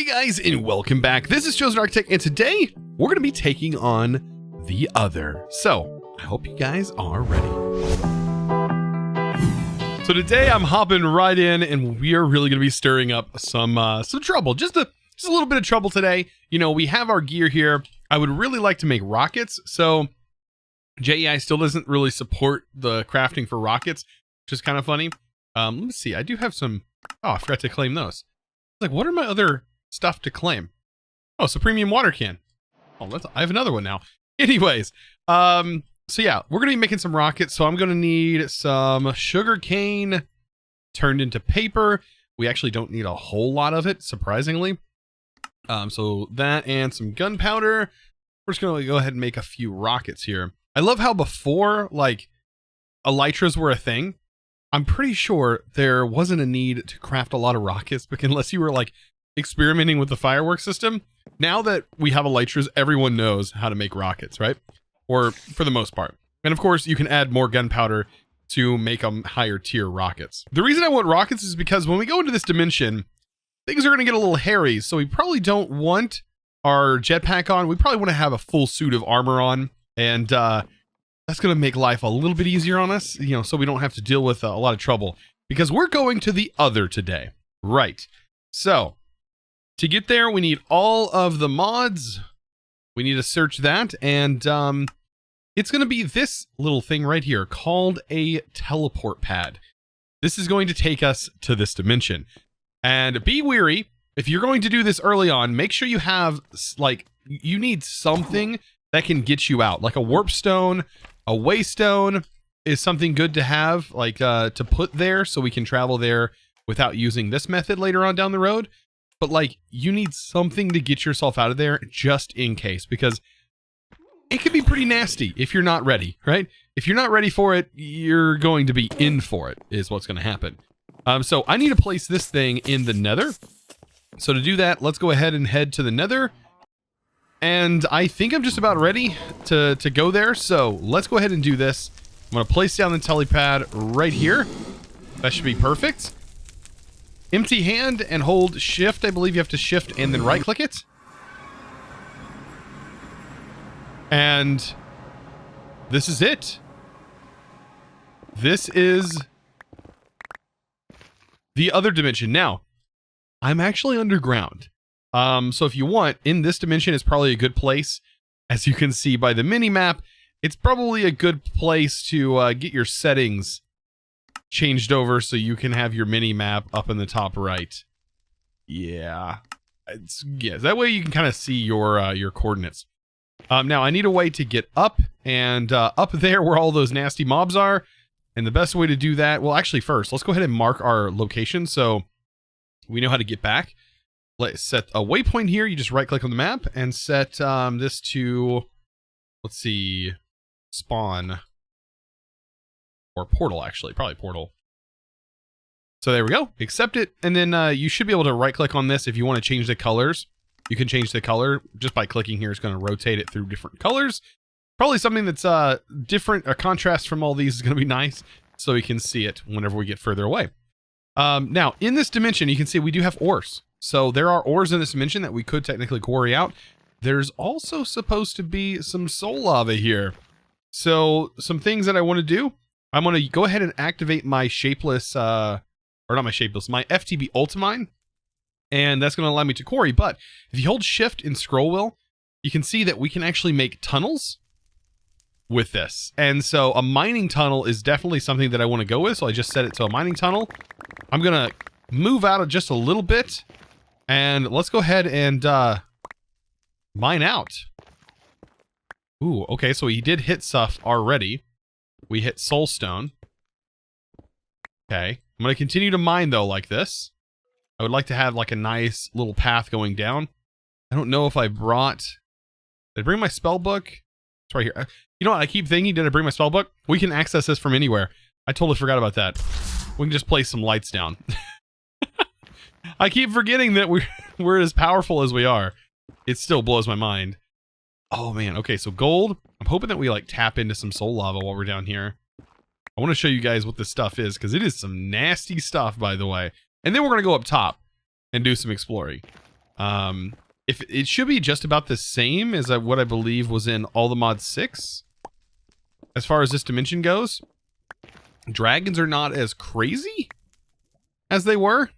Hey guys, and welcome back. This is Chosen Architect, and today we're going to be taking on the Other. So I hope you guys are ready. So today I'm hopping right in, and we are really going to be stirring up some trouble. Just a little bit of trouble today. You know, we have our gear here. I would really like to make rockets. So JEI still doesn't really support the crafting for rockets, which is kind of funny. Let me see. I do have some. Oh, I forgot to claim those. Like, what are my other stuff to claim? Oh, it's a premium water can. Oh, I have another one now. Anyways, so yeah, we're gonna be making some rockets. So I'm gonna need some sugar cane turned into paper. We actually don't need a whole lot of it, surprisingly. So that and some gunpowder. We're just gonna go ahead and make a few rockets here. I love how before, like, elytras were a thing, I'm pretty sure there wasn't a need to craft a lot of rockets, because unless you were like experimenting with the fireworks system. Now that we have elytras, everyone knows how to make rockets, right? Or for the most part. And of course, you can add more gunpowder to make them higher tier rockets. The reason I want rockets is because when we go into this dimension, things are going to get a little hairy. So we probably don't want our jetpack on. We probably want to have a full suit of armor on. And that's going to make life a little bit easier on us, you know, so we don't have to deal with a lot of trouble, because we're going to the Other today. Right. So to get there, we need all of the mods. We need to search that. And it's going to be this little thing right here called a teleport pad. This is going to take us to this dimension. And be wary, if you're going to do this early on, make sure you have, like, you need something that can get you out, like a warp stone. A waystone is something good to have, like, to put there so we can travel there without using this method later on down the road. But, like, you need something to get yourself out of there just in case, because it can be pretty nasty if you're not ready, right? If you're not ready for it, you're going to be in for it, is what's going to happen. So I need to place this thing in the Nether. So to do that, let's go ahead and head to the Nether. And I think I'm just about ready to go there. So let's go ahead and do this. I'm going to place down the telepad right here. That should be perfect. Empty hand and hold shift. I believe you have to shift and then right click it. And this is it. This is the Other dimension. Now, I'm actually underground. So if you want, in this dimension is probably a good place. As you can see by the mini map, it's probably a good place to get your settings changed over so you can have your mini map up in the top right. Yeah, that way you can kind of see your coordinates. Now I need a way to get up, and up there where all those nasty mobs are. And the best way to do that, well, actually first, let's go ahead and mark our location so we know how to get back. Let's set a waypoint here. You just right click on the map and set this to, let's see, spawn or portal, actually, probably portal. So there we go. Accept it. And then you should be able to right click on this. If you want to change the colors, you can change the color just by clicking here. It's going to rotate it through different colors. Probably something that's different. A contrast from all these is going to be nice so we can see it whenever we get further away. Now in this dimension, you can see we do have ores. So there are ores in this dimension that we could technically quarry out. There's also supposed to be some soul lava here. So some things that I want to do, I'm going to go ahead and activate my shapeless, or not my shapeless, my FTB ultimine. And that's going to allow me to quarry. But if you hold shift and scroll wheel, you can see that we can actually make tunnels with this. And so a mining tunnel is definitely something that I want to go with. So I just set it to a mining tunnel. I'm going to move out of just a little bit. And let's go ahead and mine out. Ooh, okay, so he did hit stuff already. We hit soulstone. Okay, I'm going to continue to mine, though, like this. I would like to have, like, a nice little path going down. I don't know if I brought... Did I bring my spell book? It's right here. You know what? I keep thinking, did I bring my spell book? We can access this from anywhere. I totally forgot about that. We can just place some lights down. I keep forgetting that we're as powerful as we are. It still blows my mind. Oh man, okay, so gold. I'm hoping that we like tap into some soul lava while we're down here. I want to show you guys what this stuff is, because it is some nasty stuff, by the way. And then we're going to go up top and do some exploring. If it should be just about the same as what I believe was in All the Mod 6. As far as this dimension goes, dragons are not as crazy as they were.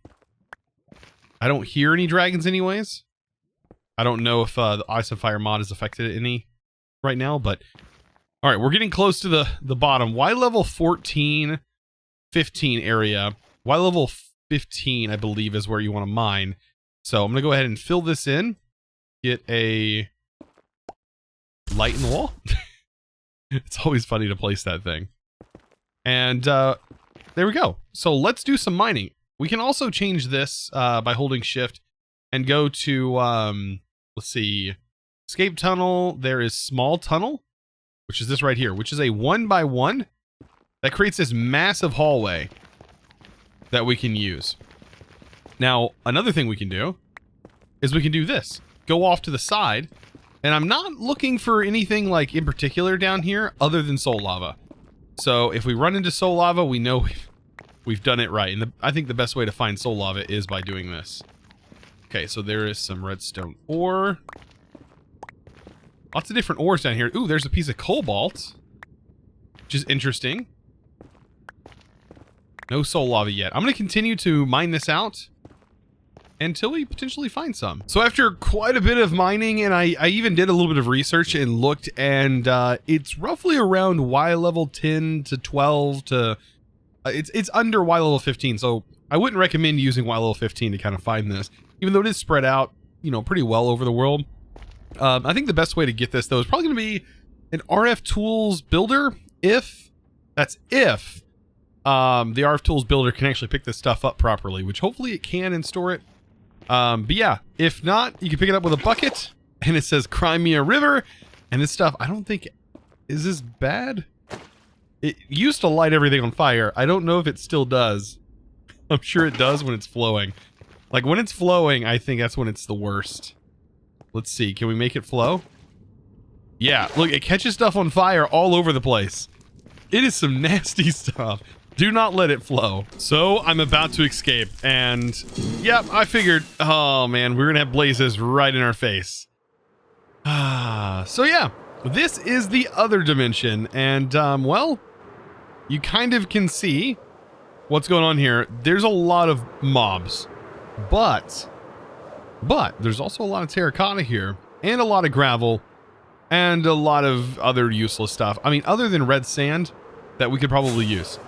I don't hear any dragons anyways. I don't know if the Ice and Fire mod has affected any right now, but all right, we're getting close to the bottom. Y level 14, 15 area. Y level 15, I believe, is where you want to mine. So I'm going to go ahead and fill this in. Get a light in the wall. It's always funny to place that thing. And there we go. So let's do some mining. We can also change this by holding shift and go to, let's see, escape tunnel. There is small tunnel, which is this right here, which is a 1x1 that creates this massive hallway that we can use. Now, another thing we can do is we can do this. Go off to the side, and I'm not looking for anything like in particular down here other than soul lava. So if we run into soul lava, we know we've done it right. And I think the best way to find soul lava is by doing this. Okay, so there is some redstone ore. Lots of different ores down here. Ooh, there's a piece of cobalt, which is interesting. No soul lava yet. I'm going to continue to mine this out until we potentially find some. So after quite a bit of mining, and I even did a little bit of research and looked, and it's roughly around Y level 10 to 12 to... it's under Y level 15, so I wouldn't recommend using Y level 15 to kind of find this, even though it is spread out, you know, pretty well over the world. I think the best way to get this, though, is probably going to be an RF Tools builder, if the RF Tools builder can actually pick this stuff up properly, which hopefully it can and store it. But yeah, if not, you can pick it up with a bucket, and it says Crimea River, and this stuff, I don't think, is this bad? It used to light everything on fire. I don't know if it still does. I'm sure it does when it's flowing. Like, when it's flowing, I think that's when it's the worst. Let's see, can we make it flow? Yeah, look, it catches stuff on fire all over the place. It is some nasty stuff. Do not let it flow. So I'm about to escape, and yep, I figured, oh man, we're gonna have blazes right in our face. So yeah, this is the other dimension, and well, you kind of can see what's going on here. There's a lot of mobs, but there's also a lot of terracotta here, and a lot of gravel, and a lot of other useless stuff. I mean, other than red sand that we could probably use.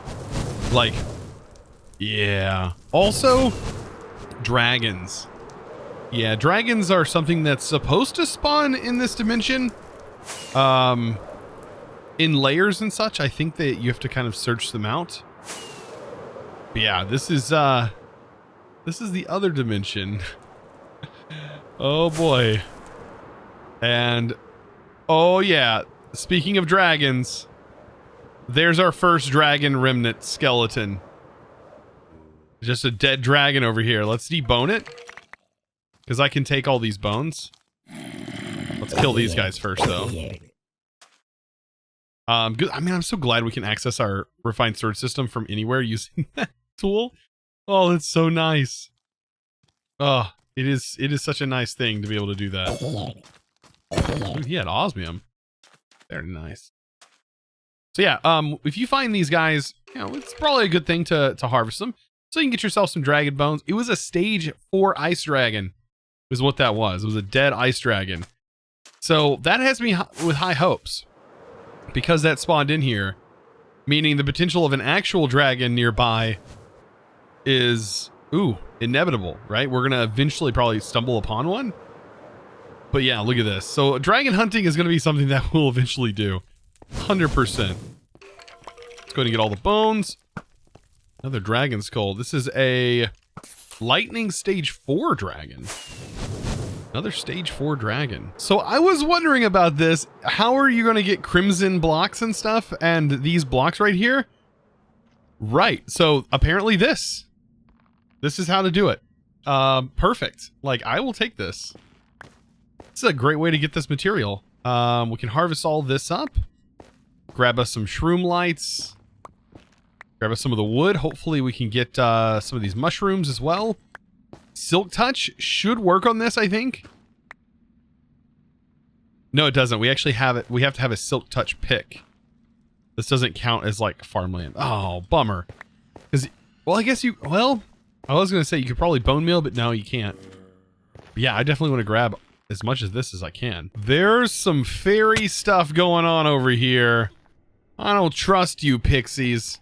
Like, yeah. Also, dragons. Yeah, dragons are something that's supposed to spawn in this dimension. In layers and such. I think that you have to kind of search them out. But yeah, this is the other dimension. Oh boy. And oh yeah, speaking of dragons, there's our first dragon remnant skeleton. Just a dead dragon over here. Let's debone it, because I can take all these bones. Let's kill these guys first, though. Good. I mean, I'm so glad we can access our refined sword system from anywhere using that tool. Oh, that's so nice. Oh, it is such a nice thing to be able to do that. Ooh, he had osmium. They're nice. So yeah, if you find these guys, you know, it's probably a good thing to harvest them, so you can get yourself some dragon bones. It was a stage 4 ice dragon, is what that was. It was a dead ice dragon. So that has me with high hopes, because that spawned in here, meaning the potential of an actual dragon nearby is, ooh, inevitable, right? We're gonna eventually probably stumble upon one. But yeah, look at this. So dragon hunting is gonna be something that we'll eventually do. 100%. Let's go ahead and get all the bones. Another dragon skull. This is a lightning stage 4 dragon. Another stage 4 dragon. So I was wondering about this. How are you going to get crimson blocks and stuff? And these blocks right here? Right. So apparently this is how to do it. Perfect. Like, I will take this. This is a great way to get this material. We can harvest all this up. Grab us some shroom lights. Grab us some of the wood. Hopefully we can get some of these mushrooms as well. Silk touch should work on this, I think. No, it doesn't. We actually have it. We have to have a silk touch pick. This doesn't count as like farmland. Oh, bummer. Because, well, I guess you, well, I was going to say you could probably bone meal, but no, you can't. But yeah, I definitely want to grab as much of this as I can. There's some fairy stuff going on over here. I don't trust you, pixies.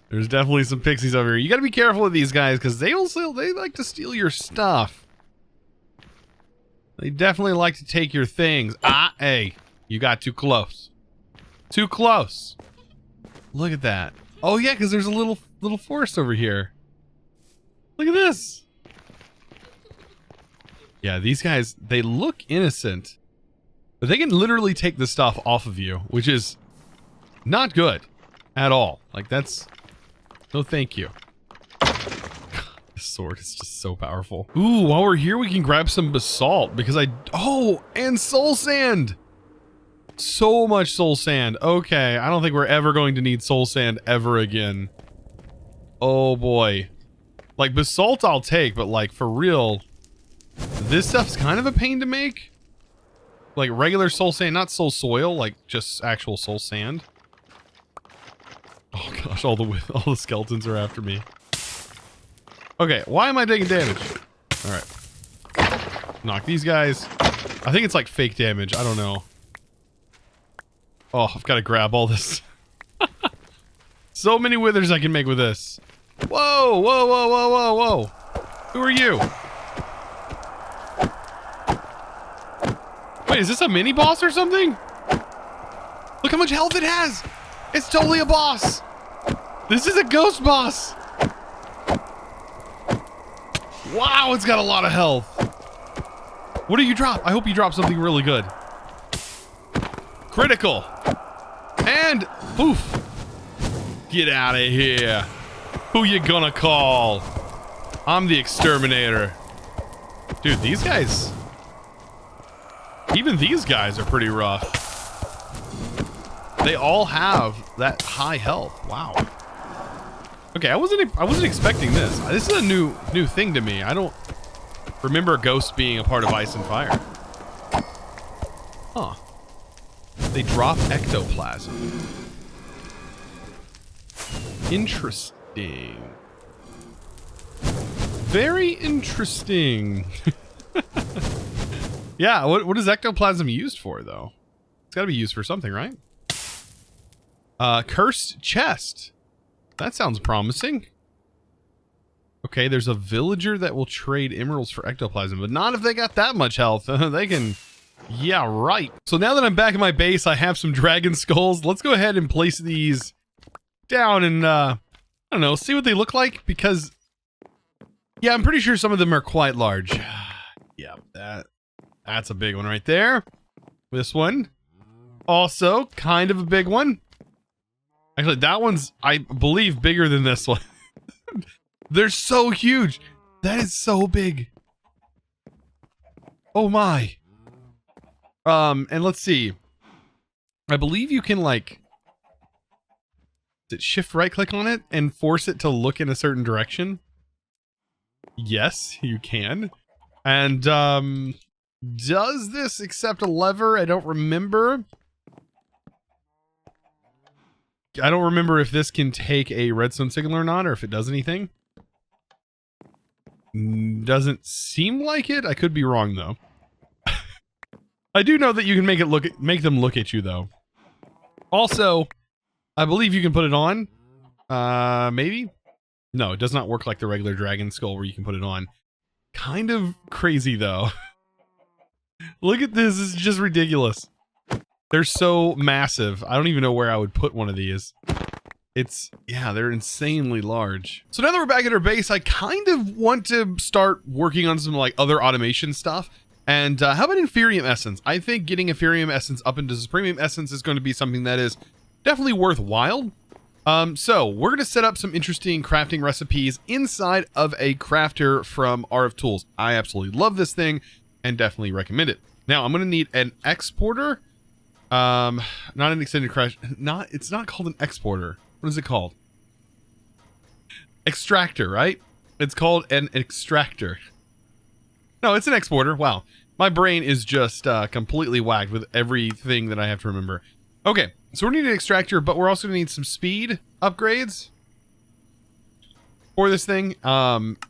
There's definitely some pixies over here. You got to be careful with these guys because they like to steal your stuff. They definitely like to take your things. Ah, hey, you got too close. Too close. Look at that. Oh yeah, because there's a little forest over here. Look at this. Yeah, these guys, they look innocent, but they can literally take the stuff off of you, which is not good at all. Like that's, no thank you. This sword is just so powerful. Ooh, while we're here, we can grab some basalt because oh, and soul sand. So much soul sand. Okay, I don't think we're ever going to need soul sand ever again. Oh boy. Like basalt I'll take, but like for real, this stuff's kind of a pain to make. Like regular soul sand, not soul soil, like just actual soul sand. Oh gosh, all the skeletons are after me. Okay, why am I taking damage? Alright. Knock these guys. I think it's like fake damage, I don't know. Oh, I've got to grab all this. So many withers I can make with this. Whoa, whoa, whoa, whoa, whoa, whoa. Who are you? Wait, is this a mini boss or something? Look how much health it has. It's totally a boss. This is a ghost boss. Wow, it's got a lot of health. What do you drop? I hope you drop something really good. Critical. And poof. Get out of here. Who you gonna call? I'm the exterminator. Dude, these guys, even these guys are pretty rough. They all have that high health. Wow. Okay, I wasn't expecting this. This is a new thing to me. I don't remember ghosts being a part of Ice and Fire. Huh. They drop ectoplasm. Interesting. Very interesting. Yeah, what is ectoplasm used for, though? It's got to be used for something, right? Cursed chest. That sounds promising. Okay, there's a villager that will trade emeralds for ectoplasm, but not if they got that much health. They can... Yeah, right. So now that I'm back in my base, I have some dragon skulls. Let's go ahead and place these down and, I don't know, see what they look like, because... Yeah, I'm pretty sure some of them are quite large. Yeah, that's a big one right there. This one. Also, kind of a big one. Actually, that one's, I believe, bigger than this one. They're so huge. That is so big. Oh my. And let's see. I believe you can, like, shift right click on it and force it to look in a certain direction. Yes, you can. And, does this accept a lever? I don't remember. I don't remember if this can take a redstone signal or not, or if it does anything. Doesn't seem like it. I could be wrong, though. I do know that you can make them look at you, though. Also, I believe you can put it on. Maybe? No, it does not work like the regular dragon skull where you can put it on. Kind of crazy, though. Look at this. This is just ridiculous. They're so massive. I don't even know where I would put one of these. Yeah, they're insanely large. So now that we're back at our base, I kind of want to start working on some like other automation stuff. And how about Inferium Essence? I think getting Inferium Essence up into Supremium Essence is going to be something that is definitely worthwhile. So we're going to set up some interesting crafting recipes inside of a crafter from Art of Tools. I absolutely love this thing and definitely recommend it. Now I'm going to need an exporter. Not an extended crash. It's not called an exporter. What is it called? Extractor, right? It's called an extractor. No, it's an exporter. Wow. My brain is just completely whacked with everything that I have to remember. Okay, so we're going to need an extractor, but we're also going to need some speed upgrades for this thing.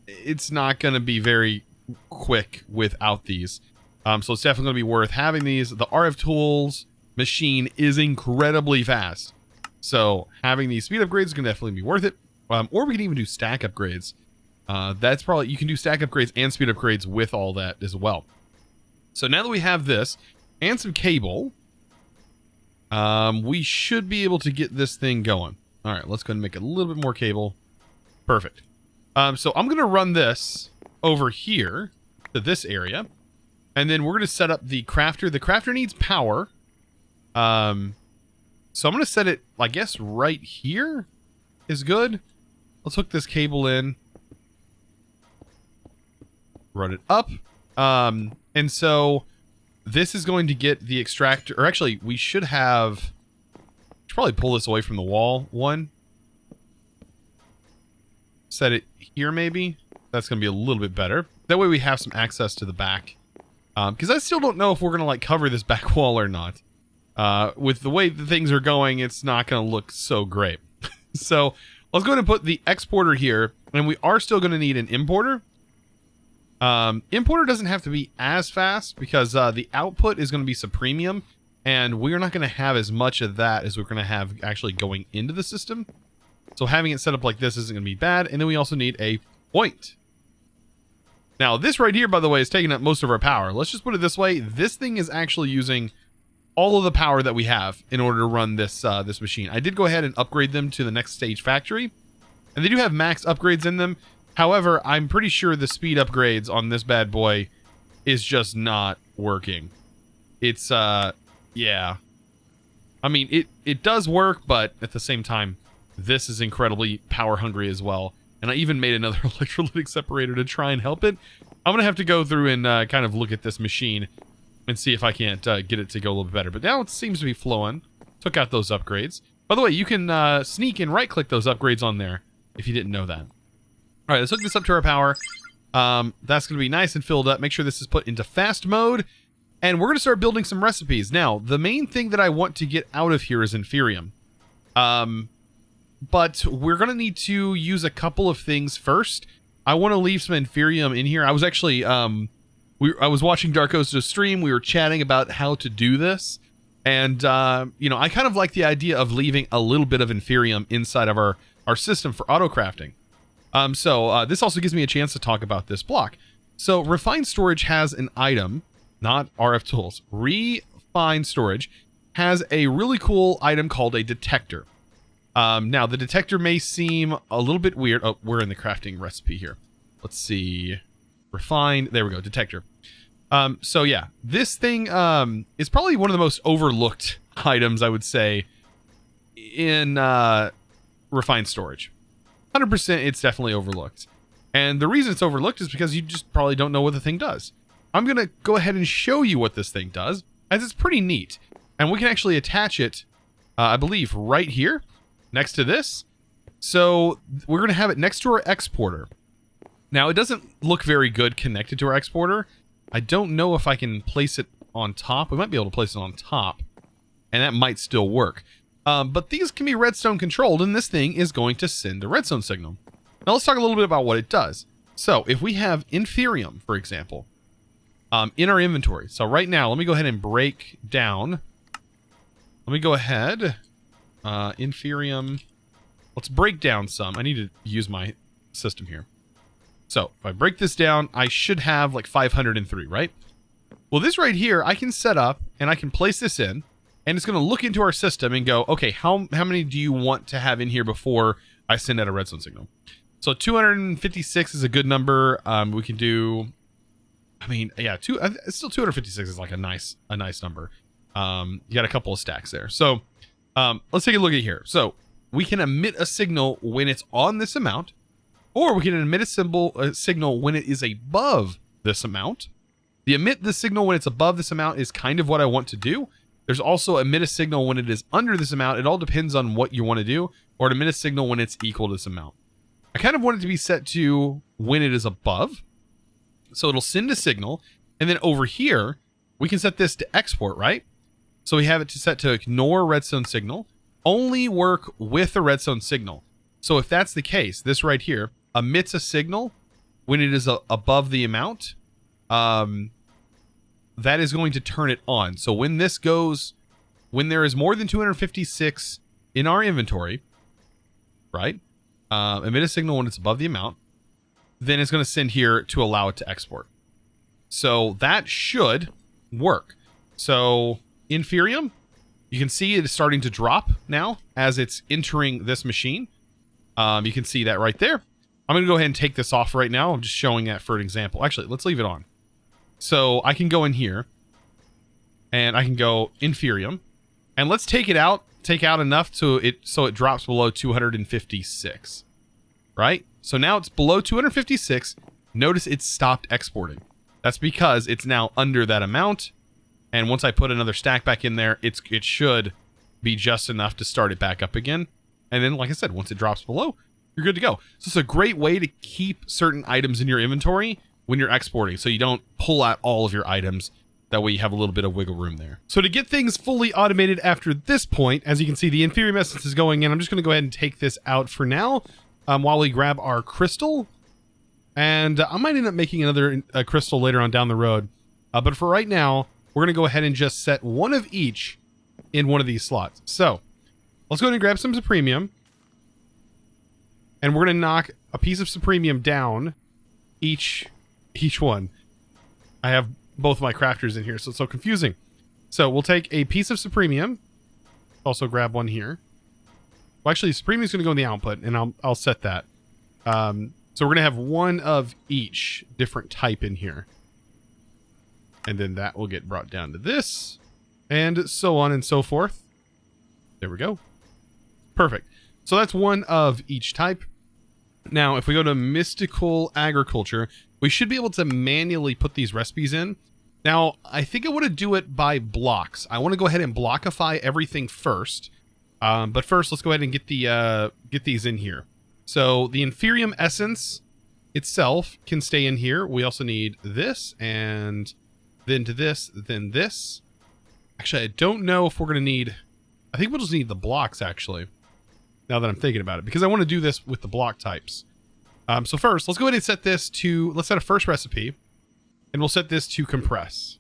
It's not going to be very quick without these. So it's definitely going to be worth having these. The RF Tools machine is incredibly fast. So having these speed upgrades is going to definitely be worth it. Or we can even do stack upgrades. That's probably, you can do stack upgrades and speed upgrades with all that as well. So now that we have this and some cable, we should be able to get this thing going. All right, let's go ahead and make a little bit more cable. Perfect. So I'm going to run this over here to this area. And then we're going to set up the crafter. The crafter needs power. So I'm going to set it, I guess, right here is good. Let's hook this cable in. Run it up. And so this is going to get the extractor, or actually we should probably pull this away from the wall. One. Set it here maybe. That's going to be a little bit better. That way we have some access to the back. Because I still don't know if we're going to like cover this back wall or not. With the way the things are going, it's not going to look so great. So let's go ahead and put the exporter here. And we are still going to need an importer. Importer doesn't have to be as fast because the output is going to be some premium. And we're not going to have as much of that as we're going to have actually going into the system. So having it set up like this isn't going to be bad. And then we also need a point. Now, this right here, by the way, is taking up most of our power. Let's just put it this way. This thing is actually using all of the power that we have in order to run this this machine. I did go ahead and upgrade them to the next stage factory. And they do have max upgrades in them. However, I'm pretty sure the speed upgrades on this bad boy is just not working. It's, yeah. I mean, it does work, but at the same time, this is incredibly power hungry as well. And I even made another electrolytic separator to try and help it. I'm going to have to go through and kind of look at this machine and see if I can't get it to go a little bit better. But now it seems to be flowing. Took out those upgrades. By the way, you can sneak and right-click those upgrades on there if you didn't know that. All right, let's hook this up to our power. That's going to be nice and filled up. Make sure this is put into fast mode. And we're going to start building some recipes. Now, the main thing that I want to get out of here is inferium. But we're going to need to use a couple of things first. I want to leave some inferium in here. I was actually, I was watching Darko's stream. We were chatting about how to do this. And, you know, I kind of like the idea of leaving a little bit of inferium inside of our system for auto crafting. So this also gives me a chance to talk about this block. So refined storage has an item, not RF tools. Refined storage has a really cool item called a detector. Now, the detector may seem a little bit weird. Oh, we're in the crafting recipe here. Let's see. Refined. There we go. Detector. So, yeah. This thing is probably one of the most overlooked items, I would say, in refined storage. 100% it's definitely overlooked. And the reason it's overlooked is because you just probably don't know what the thing does. I'm going to go ahead and show you what this thing does, as it's pretty neat. And we can actually attach it, I believe, right here. Next to this. So we're going to have it next to our exporter. Now, it doesn't look very good connected to our exporter. I don't know if I can place it on top. We might be able to place it on top, and that might still work. But these can be redstone controlled, and this thing is going to send a redstone signal. Now, let's talk a little bit about what it does. So if we have inferium, for example, in our inventory. So right now, let me go ahead and break down. Let me go ahead... inferium. Let's break down some. I need to use my system here. So if I break this down, I should have like 503, right? Well, this right here, I can set up and I can place this in, and it's going to look into our system and go, okay, how many do you want to have in here before I send out a redstone signal? So 256 is a good number. We can do, I mean, yeah, still 256 is like a nice number. You got a couple of stacks there. So let's take a look at here. So we can emit a signal when it's on this amount, or we can emit a signal when it is above this amount. The emit the signal when it's above this amount is kind of what I want to do. There's also emit a signal when it is under this amount. It all depends on what you want to do, or emit a signal when it's equal to this amount. I kind of want it to be set to when it is above. So it'll send a signal. And then over here, we can set this to export, right? So we have it set to ignore redstone signal, only work with a redstone signal. So if that's the case, this right here emits a signal when it is above the amount. That is going to turn it on. So when this goes, when there is more than 256 in our inventory, right? Emit a signal when it's above the amount, then it's going to send here to allow it to export. So that should work. So Inferium, you can see it is starting to drop now as it's entering this machine. You can see that right there. I'm going to go ahead and take this off right now. I'm just showing that for an example. Actually, let's leave it on. So I can go in here and I can go Inferium, and let's take it out, take out enough so it drops below 256, right? So now it's below 256. Notice it's stopped exporting. That's because it's now under that amount. And once I put another stack back in there, it should be just enough to start it back up again. And then, like I said, once it drops below, you're good to go. So it's a great way to keep certain items in your inventory when you're exporting, so you don't pull out all of your items. That way you have a little bit of wiggle room there. So to get things fully automated after this point, as you can see, the Inferium essence is going in. I'm just going to go ahead and take this out for now while we grab our crystal. And I might end up making another crystal later on down the road. But for right now, we're going to go ahead and just set one of each in one of these slots. So let's go ahead and grab some Supremium. And we're going to knock a piece of Supremium down each one. I have both my crafters in here, so it's so confusing. So we'll take a piece of Supremium. Also grab one here. Well, actually, Supremium is going to go in the output, and I'll set that. So we're going to have one of each different type in here. And then that will get brought down to this, and so on and so forth. There we go. Perfect. So that's one of each type. Now, if we go to Mystical Agriculture, we should be able to manually put these recipes in. Now, I think I want to do it by blocks. I want to go ahead and blockify everything first. But first, let's go ahead and get these in here. So the Inferium essence itself can stay in here. We also need this, and then to this, then this. Actually, I don't know if we're going to need... I think we'll just need the blocks, actually, now that I'm thinking about it, because I want to do this with the block types. So first, let's go ahead and set this to... Let's set a first recipe, and we'll set this to compress.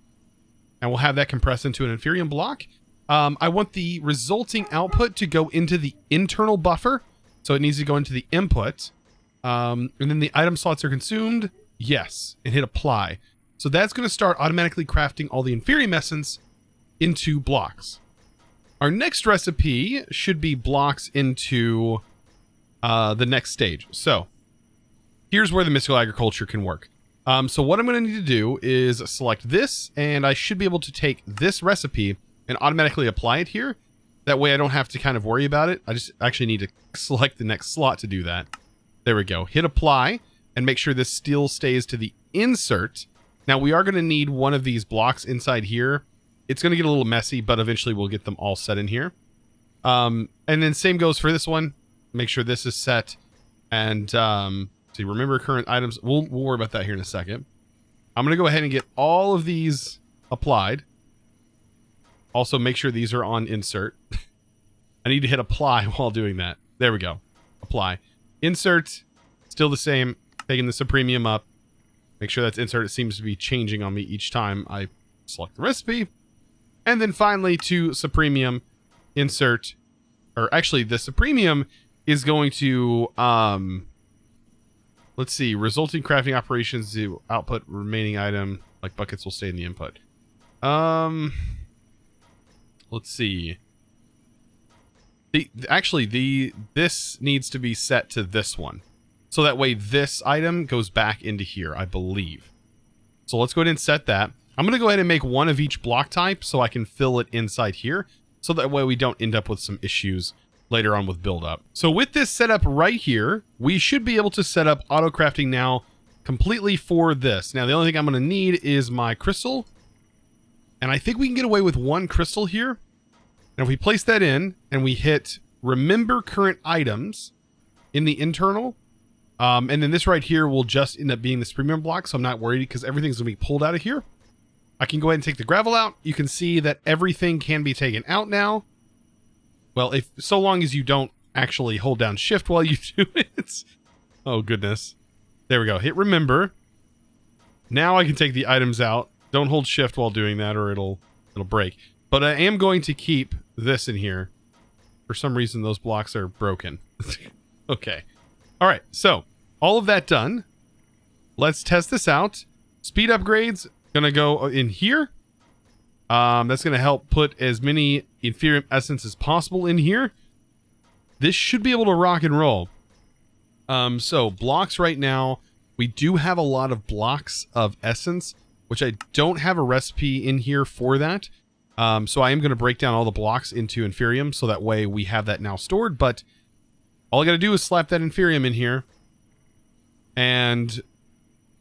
And we'll have that compress into an Inferium block. I want the resulting output to go into the internal buffer, so it needs to go into the input. And then the item slots are consumed. Yes, and hit apply. So that's going to start automatically crafting all the Inferium essence into blocks. Our next recipe should be blocks into the next stage. So here's where the Mystical Agriculture can work. So what I'm going to need to do is select this, and I should be able to take this recipe and automatically apply it here. That way I don't have to kind of worry about it. I just actually need to select the next slot to do that. There we go. Hit apply and make sure this still stays to the insert. Now we are going to need one of these blocks inside here. It's going to get a little messy, but eventually we'll get them all set in here. And then same goes for this one. Make sure this is set. And so you remember current items. We'll worry about that here in a second. I'm going to go ahead and get all of these applied. Also make sure these are on insert. I need to hit apply while doing that. There we go. Apply. Insert. Still the same. Taking the Supremium up. Make sure that's insert. It seems to be changing on me each time I select the recipe. And then finally to Supremium, insert, or actually the Supremium is going to, let's see, resulting crafting operations to output remaining item, like buckets will stay in the input. Let's see. This needs to be set to this one. So that way this item goes back into here, I believe. So let's go ahead and set that. I'm going to go ahead and make one of each block type so I can fill it inside here. So that way we don't end up with some issues later on with build up. So with this setup right here, we should be able to set up auto crafting now completely for this. Now the only thing I'm going to need is my crystal. And I think we can get away with one crystal here. And if we place that in and we hit remember current items in the internal, And then this right here will just end up being this premium block, so I'm not worried because everything's gonna be pulled out of here. I can go ahead and take the gravel out. You can see that everything can be taken out now. Well, if so long as you don't actually hold down shift while you do it. Oh goodness. There we go. Hit remember. Now I can take the items out. Don't hold shift while doing that or it'll break. But I am going to keep this in here. For some reason those blocks are broken. Okay. All right. So, all of that done. Let's test this out. Speed upgrades gonna go in here. That's gonna help put as many inferior essence as possible in here. This should be able to rock and roll. So blocks right now, we do have a lot of blocks of essence, which I don't have a recipe in here for that. So I am going to break down all the blocks into inferium, so that way we have that now stored. But all I got to do is slap that inferium in here, and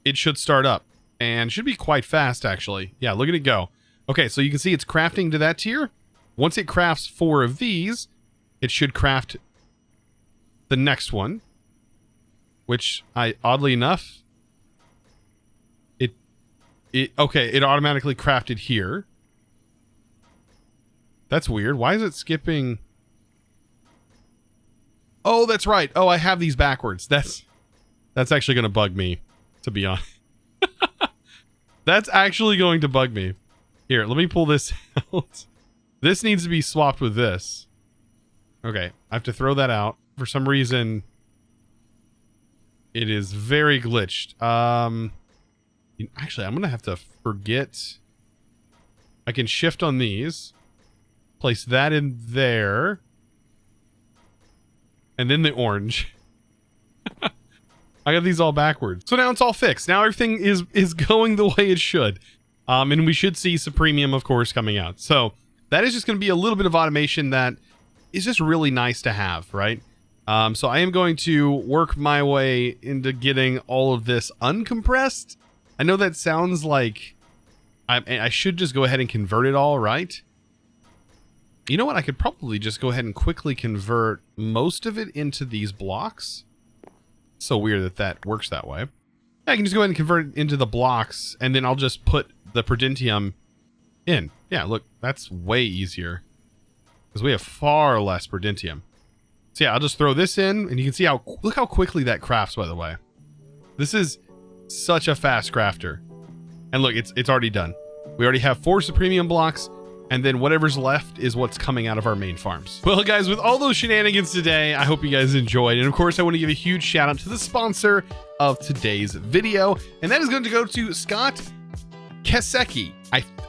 it should start up. And should be quite fast, actually. Yeah, look at it go. Okay, so you can see it's crafting to that tier. Once it crafts 4 of these, it should craft the next one. Which, oddly enough, okay, it automatically crafted here. That's weird. Why is it skipping? Oh, that's right. Oh, I have these backwards. That's actually going to bug me, to be honest. That's actually going to bug me. Here, let me pull this out. This needs to be swapped with this. Okay, I have to throw that out. For some reason, it is very glitched. Actually, I'm going to have to forget. I can shift on these. Place that in there. And then the orange. I got these all backwards. So now it's all fixed. Now everything is going the way it should. And we should see some premium, of course, coming out. So that is just going to be a little bit of automation that is just really nice to have, right? So I am going to work my way into getting all of this uncompressed. I know that sounds like I should just go ahead and convert it all, right? You know what? I could probably just go ahead and quickly convert most of it into these blocks. So weird that that works that way. I can just go ahead and convert it into the blocks, and then I'll just put the Prudentium in. Yeah, look, that's way easier. Because we have far less Prudentium. So yeah, I'll just throw this in, and you can see how, look how quickly that crafts, by the way. This is such a fast crafter. And look, it's already done. We already have 4 Supremium blocks, and then whatever's left is what's coming out of our main farms. Well, guys, with all those shenanigans today, I hope you guys enjoyed. And of course, I want to give a huge shout out to the sponsor of today's video, and that is going to go to Scott Kesecki.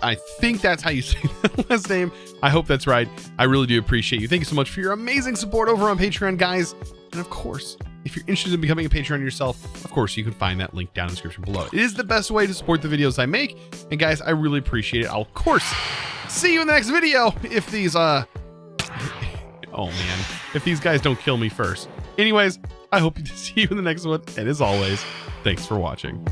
I think that's how you say that last name. I hope that's right. I really do appreciate you. Thank you so much for your amazing support over on Patreon, guys. And of course, if you're interested in becoming a Patreon yourself, of course, you can find that link down in the description below. It is the best way to support the videos I make. And guys, I really appreciate it. I'll, of course, see you in the next video if these, oh man, if these guys don't kill me first. Anyways, I hope to see you in the next one. And as always, thanks for watching.